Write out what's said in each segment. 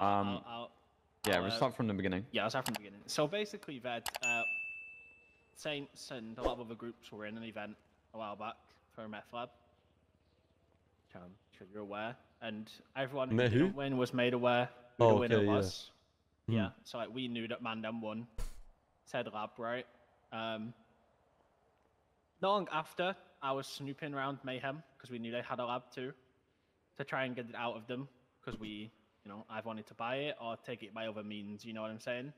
Yeah, we'll start from the beginning. Yeah, I'll start from the beginning. So basically, Saints and a lot of other groups were in an event a while back for a METH lab. I'm sure you're aware. And everyone who didn't win was made aware who the winner was. Yeah, so like we knew that Mandem won. Said lab, right? Not long after, I was snooping around Mayhem because we knew they had a lab too, to try and get it out of them because we, you know, I wanted to buy it or take it by other means. You know what I'm saying?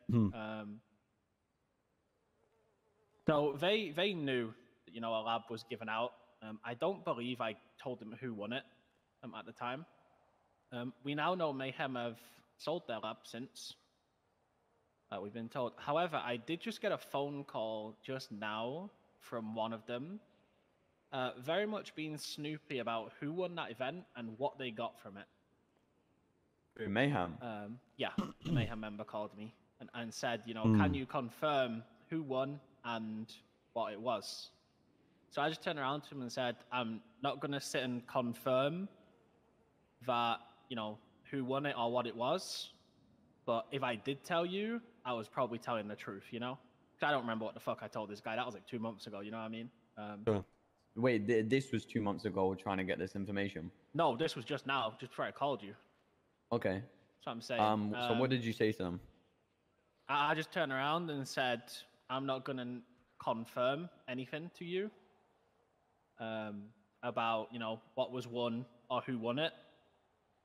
So they knew that, you know, a lab was given out. I don't believe I told them who won it at the time. We now know Mayhem have sold their lab since. We've been told. However, I did just get a phone call just now from one of them, very much being snoopy about who won that event and what they got from it. Mayhem? Yeah, the Mayhem member called me and said, you know, can you confirm who won and what it was? So I just turned around to him and said, I'm not going to sit and confirm that, you know, who won it or what it was. But if I did tell you, I was probably telling the truth, you know? I don't remember what the fuck I told this guy. That was like 2 months ago, you know what I mean? Wait, this was 2 months ago trying to get this information? No, this was just now, just before I called you. Okay. That's what I'm saying. So what did you say to them? I just turned around and said, I'm not going to confirm anything to you about, you know, what was won or who won it.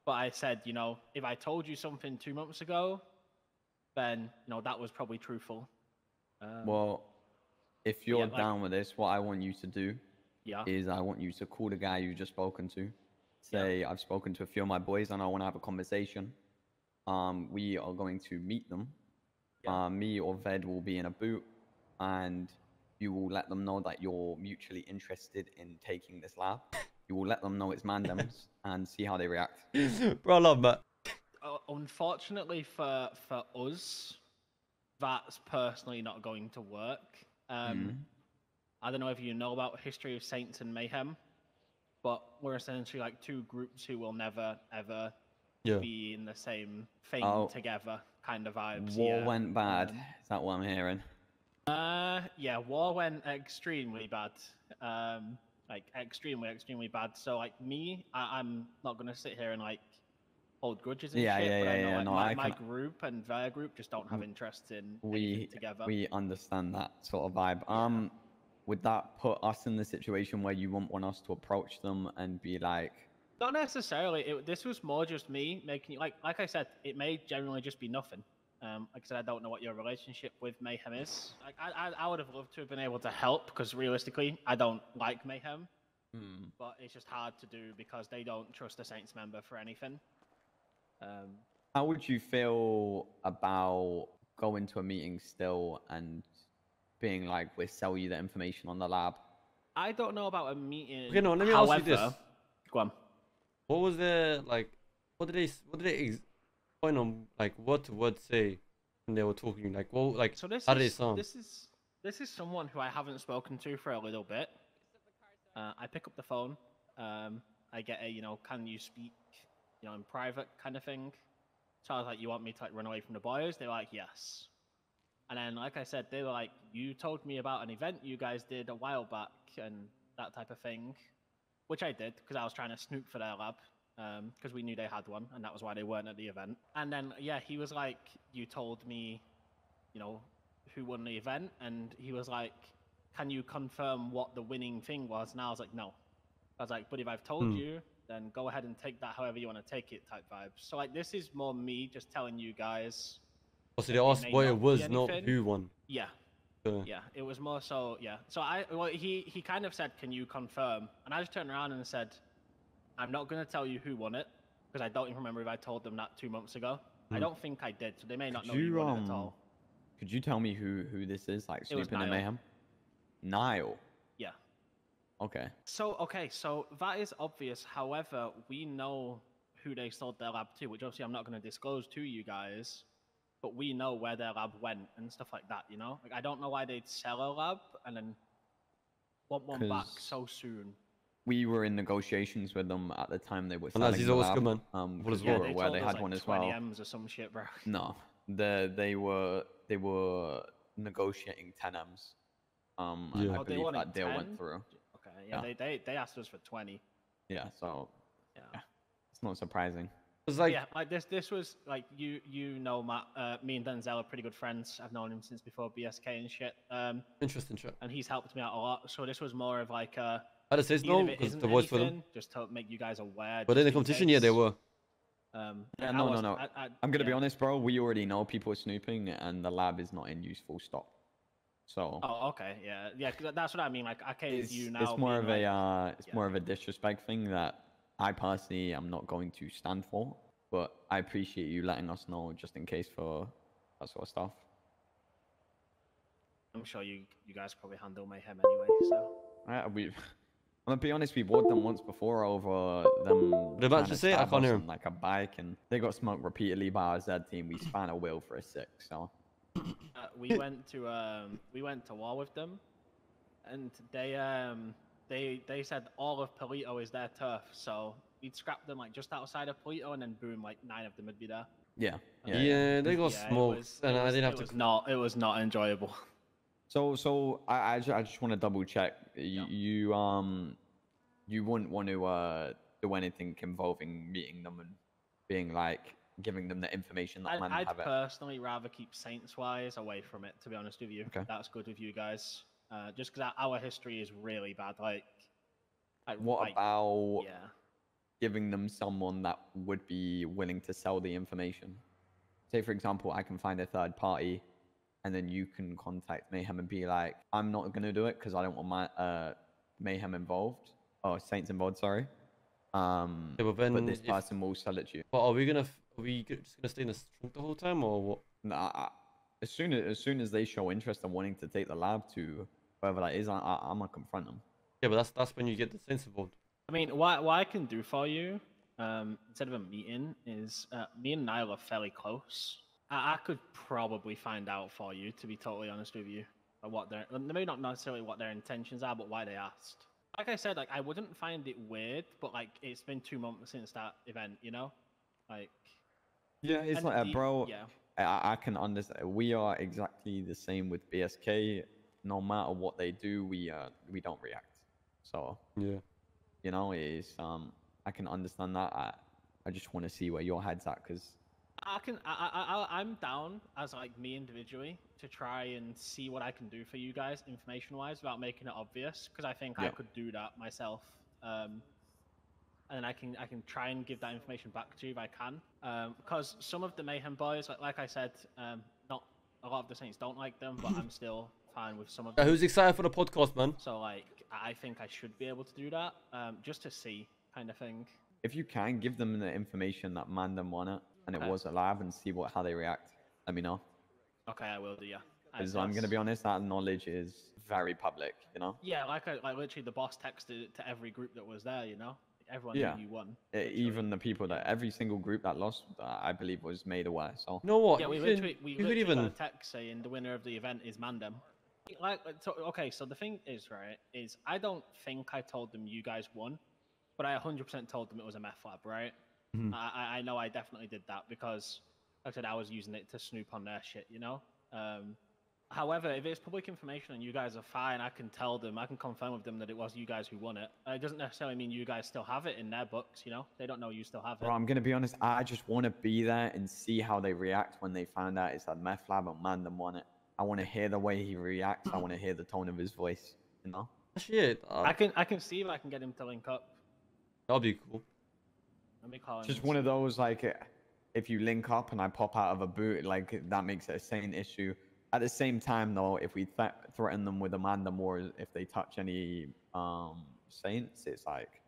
But I said, you know, if I told you something 2 months ago, then, you know, that was probably truthful. Well, if you're down with this, what I want you to do is I want you to call the guy you've just spoken to. Say, I've spoken to a few of my boys and I want to have a conversation. We are going to meet them. Me or Ved will be in a boot and you will let them know that you're mutually interested in taking this lab. You will let them know it's Mandem's and see how they react. Bro, I love that. Unfortunately for us, that's personally not going to work. I don't know if you know about history of Saints and Mayhem, but we're essentially like two groups who will never, ever be in the same thing together kind of vibes. War went bad. Is that what I'm hearing? Yeah, war went extremely bad. Like extremely bad. So like me, I'm not gonna sit here and like hold grudges and shit. I know my group and their group just don't have interest in anything together. We understand that sort of vibe. Would that put us in the situation where you wouldn't want us to approach them and be like? Not necessarily. This was more just me making like I said, it may generally just be nothing. Like I said, I don't know what your relationship with Mayhem is. Like, I would have loved to have been able to help because realistically, I don't like Mayhem. But it's just hard to do because they don't trust a Saints member for anything. How would you feel about going to a meeting still and being like, we'll sell you the information on the lab? I don't know about a meeting. Okay, no, let me ask you this. Go on. What was the, like, what did they point on, like, what would say when they were talking? Like, well, like, so this how did they sound? This is someone who I haven't spoken to for a little bit. I pick up the phone. I get a, you know, can you speak, you know, in private kind of thing. So I was like, you want me to like run away from the boys? They were like, yes. And then, like I said, they were like, you told me about an event you guys did a while back and that type of thing, which I did because I was trying to snoop for their lab because we knew they had one and that was why they weren't at the event. And then, yeah, he was like, you told me, you know, who won the event. And he was like, can you confirm what the winning thing was? And I was like, no. I was like, but if I've told you, then go ahead and take that however you want to take it type vibes. So like, this is more me just telling you guys. So they asked what it was, not who won. Yeah. Yeah, it was more so, yeah. So he kind of said, can you confirm? And I just turned around and said, I'm not going to tell you who won it because I don't even remember if I told them that 2 months ago. I don't think I did, so they may not know who won it at all. Could you tell me who this is, like Snooping and Mayhem? Niall. Yeah. Okay. So that is obvious. However, we know who they sold their lab to, which obviously I'm not going to disclose to you guys. But we know where their lab went and stuff like that, you know? Like, I don't know why they'd sell a lab and then want one back so soon. we were in negotiations with them at the time they were And that's selling the always lab. good, man. Because we were aware they had one as well. 20 M's or some shit, bro. No, they were negotiating 10 M's. And I believe that deal went through. Okay, yeah, they asked us for 20. Yeah, so yeah, it's not surprising. It's like, yeah, like this was like you know Matt, me and Denzel are pretty good friends. I've known him since before BSK and shit. Interesting shit. And he's helped me out a lot. So this was more of like I just say no because the voice for them. Just to make you guys aware. But in the competition, yeah, they were. Yeah, no. I'm gonna be honest, bro. We already know people are snooping, and the lab is not in use. Full stop. So. Oh, okay, yeah. That's what I mean. Like, okay, you now. It's more of a more of a disrespect thing that I personally am not going to stand for. But I appreciate you letting us know just in case for that sort of stuff. I'm sure you guys probably handle Mayhem anyway. So. I'm gonna be honest. We've worked them once before over them. What about to say? I can't hear him. Like a bike, and they got smoked repeatedly by our Z team. We span a wheel for a 6. So. We went to war with them, and they said all of Polito is their turf, so we'd scrap them like just outside of Polito, and then boom, like 9 of them would be there. Yeah, they got smoked, and I didn't have to. It was not enjoyable. So I just want to double check. You wouldn't want to do anything involving meeting them and being like giving them the information that I'd personally rather keep Saints-wise away from it, to be honest with you. Okay. That's good with you guys. Just because our history is really bad. Like what about giving them someone that would be willing to sell the information? Say, for example, I can find a third party, and then you can contact Mayhem and be like, I'm not going to do it because I don't want my Mayhem involved. Oh, Saints involved, sorry. But this person will sell it to you. But are we just gonna stay in the trunk the whole time, or what? Nah, as soon as they show interest in wanting to take the lab to wherever that is, I'm gonna confront them. Yeah, but that's when you get the Saints involved. I mean, what I can do for you, instead of a meeting, is me and Niall are fairly close. I could probably find out for you, to be totally honest with you, what maybe not necessarily what their intentions are, but why they asked. Like I said, like I wouldn't find it weird, but like it's been 2 months since that event, you know, like. Yeah, it's like bro. Yeah. I can understand. We are exactly the same with BSK. No matter what they do, we don't react. So yeah, you know, it's I can understand that. I just want to see where your head's at, because I'm down as like me individually to try and see what I can do for you guys information wise without making it obvious, because I think I could do that myself. And then I can try and give that information back to you if I can. Because some of the Mayhem boys, like I said, not a lot of the Saints don't like them, but I'm still fine with some of them. Who's excited for the podcast, man? So like, I think I should be able to do that, just to see, kind of thing. If you can give them the information that Mandem won it, and it was alive, and see how they react, let me know. Okay, I will do, yeah. Because I'm gonna be honest, that knowledge is very public, you know. Yeah, like literally the boss texted it to every group that was there, you know. Everyone knew you won. Even the people that every single group that lost, I believe, was made aware. So. You know what? Yeah, we literally got a text saying the winner of the event is Mandem. Okay, so the thing is, right, is I don't think I told them you guys won, but I 100% told them it was a METH lab, right? Mm-hmm. I know I definitely did that because, like I said, I was using it to snoop on their shit, you know? However, if it's public information and you guys are fine, I can tell them, I can confirm with them that it was you guys who won it. It doesn't necessarily mean you guys still have it in their books, you know? They don't know you still have it. Bro, I'm going to be honest, I just want to be there and see how they react when they find out it's a METH lab and Mandem won it. I want to hear the way he reacts. I want to hear the tone of his voice, you know? Shit. I can see if I can get him to link up. That'll be cool. Let me call him. Just one of those, like, if you link up and I pop out of a boot, like, that makes it a sane issue. At the same time, though, if we threaten them with a Mandem or if they touch any Saints, it's like,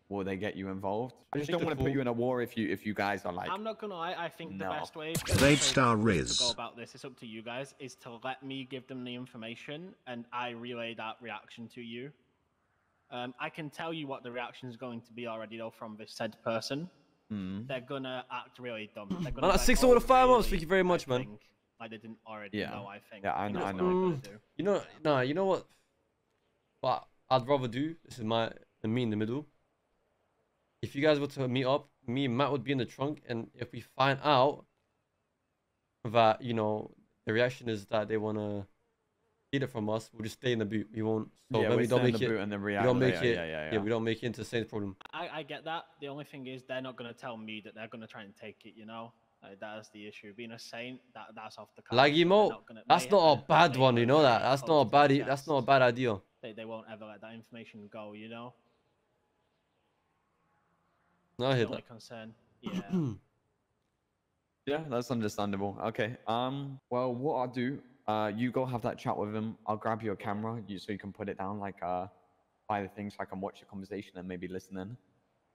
will they get you involved? I just don't want to put you in a war if you guys are like. I'm not gonna lie. I think the best way to go about this, it's up to you guys, is to let me give them the information and I relay that reaction to you. I can tell you what the reaction is going to be already, though, from this said person. They're gonna act really dumb. They're gonna that's 6 out of 5 months. Thank you very much, man. Like they didn't already know, I think. Yeah, I know. You know what? What I'd rather do, this is my and me in the middle. If you guys were to meet up, me and Matt would be in the trunk, and if we find out that, you know, the reaction is that they want to get it from us, we'll just stay in the boot. We won't. So yeah, then we don't make it. And then We don't make it. Yeah, we don't make it into the same problem. I get that. The only thing is they're not going to tell me that they're going to try and take it, you know? That is the issue. Being a saint, that's off the cards. Like emo, that's not a bad one, you know that. That's not a bad. That's not a bad idea. They won't ever let that information go, you know. No, I hear that. Only concern. Yeah. Yeah, that's understandable. Okay. Well, what I'll do, you go have that chat with him. I'll grab your camera, so you can put it down, like, by the thing, so I can watch the conversation and maybe listen in.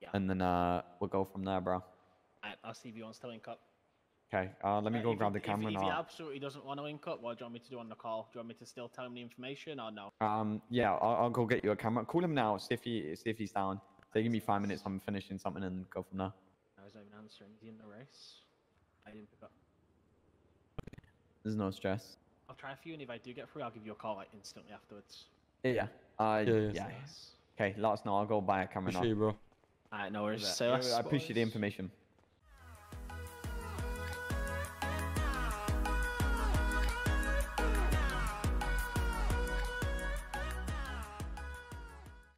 Yeah. And then we'll go from there, bro. I'll see if he wants to link up. Okay. Let me go grab the camera. If he absolutely doesn't want to link up, what do you want me to do on the call? Do you want me to still tell him the information or no? Yeah, I'll go get you a camera. Call him now. See if he's down. Give me 5 minutes. I'm finishing something and go from there. I was not even answering. Is he in the race? I didn't pick up. There's no stress. I'll try a few, and if I do get through, I'll give you a call like instantly afterwards. Yeah. Okay, let us know. I'll go buy a camera now. Appreciate you, bro. Alright, no worries. I appreciate the information.